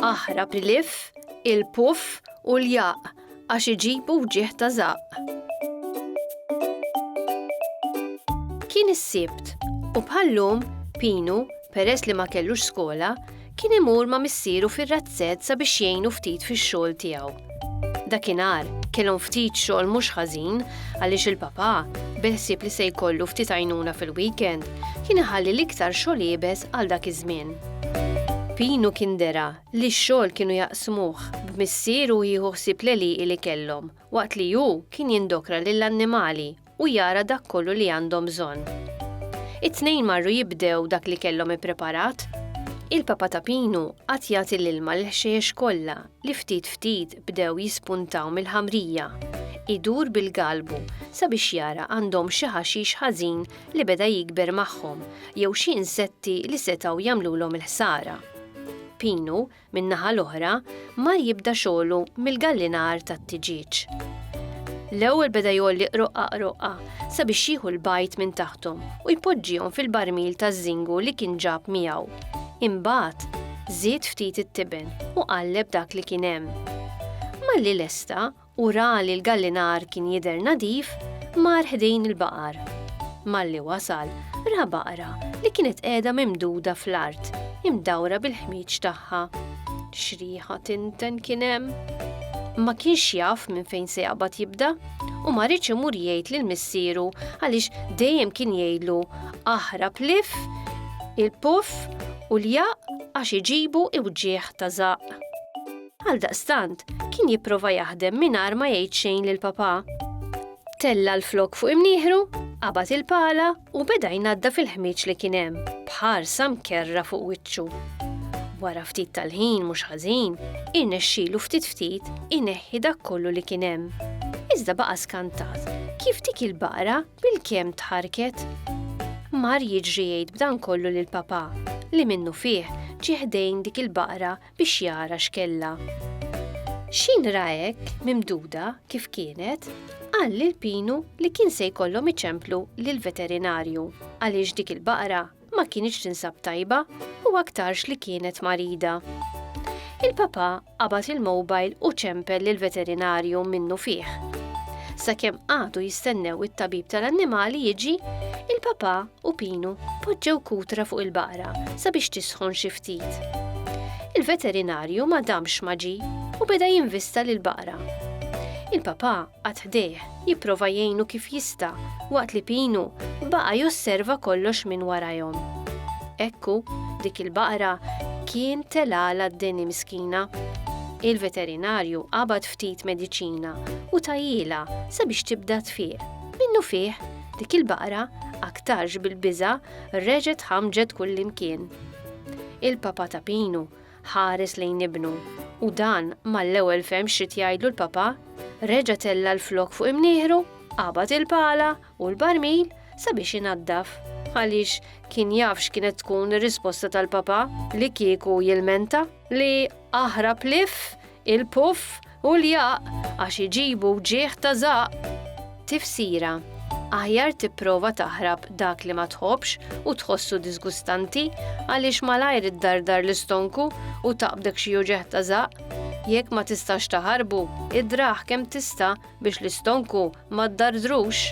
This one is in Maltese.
aħrab il-lif, il-puff u l-jaq għax iġibu wġieħ ta' żaq. Kien is-sibt u bħallum Pinu, peress li ma kellux skola, kien imur ma' missieru fir-razzett sabiex jgħinu ftit fix-xogħol tiegħu. Dakinhar kellhom ftit xogħol mhux ħażin għaliex il-papà beħsieb li se jkollu ftit għajnuna fil-weekend kien iħalli l-iktar xogħol jibes għal dak iż-żmien. Pinu kien dera li x-xogħol kienu jaqsmuh b'missieru jieħu ħsieb l-għelieqi li kellhom waqt li hu kien jindokra lill-annimali u jara dak kollu li għandhom bżonn. It-tnejn marru jibdew dak li kellhom ippreparat. Il-papa ta' Pinu qatt jagħti l-ilma l-ħxejjex kollha li ftit bdew jispuntaw mill-ħamrija. Idur bil-galbu sabiex jara għandhom xi ħaxix ħażin li beda jikber magħhom jew xi insetti li setgħu jagħmlulhom il-ħsara. Pinu min-naħa l-oħra mar jibda xogħlu mill-gallinar tat-tiġiġ. L-ewwel beda jolliq roqqa sabiex jieħu l-bajt minn taħthom u jpoġġihom fil-barmil taż-żingu li kien ġab miegħu. Imbagħad żied ftit it-tiben u qalleb dak li kien hemm. Malli lesta u ra li l-gallinar kien jidher nadif, mar ħdejn il-baqar. Malli wasal, ra baqra li kienet qiegħda mimduda fl-art, imdawra bil-ħmieġ tagħha. Xrieħa tinten kien hemm. Ma kienx jaf minn fejn se jaqbad jibda u ma rridx imur jgħid lill-missieru għaliex dejjem kien jgħidlu aħrab lif, il-puff u l-jaq għax iġibu iwġieħ ta' żaq. Għaldaqstant kien jipprova jaħdem mingħajr ma jgħid xejn lill-papà. Tella l-flok fuq imnieħru, qabad il-pala u beda jnadda fil-ħmieġ li kien hemm, bħarsa mkerra fuq wiċċu. Wara ftit tal-ħin mhux ħażin, irnexxielu ftit ineħħi dak kollu li kien hemm. Iżda baqa' skantat kif dik il-baqra bil-kemm tħarket. Mar jiġri jgħid b'dan kollu lill-papà li minnu fih ġie ħdejn dik il-baqra biex jara x'kellha. X'in ra hekk mimduda kif kienet, qal lil Pinu li kien se jkollhom iċemplu lill-veterinarju għaliex dik il-baqra ma kienx tinsab tajba u aktarx li kienet marida. Il-papà qabad il-mobile u ċempel lill-veterinarju minnu fih. Sakemm għadu jistennew it-tabib tal-annimali jiġi, il-papà u Pinu poġġew kutra fuq il-baqra sabiex tisħon xi ftit. Il-veterinarju ma damx ma ġie u beda jinvista lill-baqra. Il-papà qatt ħdejh jipprova jgħinu kif jista' waqt li Pinu baqa' josserva kollox minn warajhom. Ekku, dik il-baqra kien telala d-deni miskina. Il-veterinarju qabad ftit mediċina u tajjila sabiex tibda tfiq. Minnu fih, dik il-baqra aktarx bil-biża' reġgħet ħamġet kullimkien. Il-papà ta' Pinu ħares lejn ibnu u dan mal-ewwel fehm x'rid jgħidlu l-papà, reġa' tella l-flok fuq imnieħru, qabad il-pala u l-barmil sabiex inaddaf. Għaliex kien jaf x'kienet tkun ir-risposta tal-papà li kieku jilmenta li aħrab lif, il-puff u l-jaq għax iġibu wġieħ ta' żaq. Tifsira, aħjar tipprova taħrab dak li ma tħobbx u tħossu disgustanti għaliex malajr iddardar l-istonku u taqbdek xi wġieħ ta' żaq. Jekk ma tistax taħarbu, iddraħ kemm tista' biex l-istonku ma ddardrux.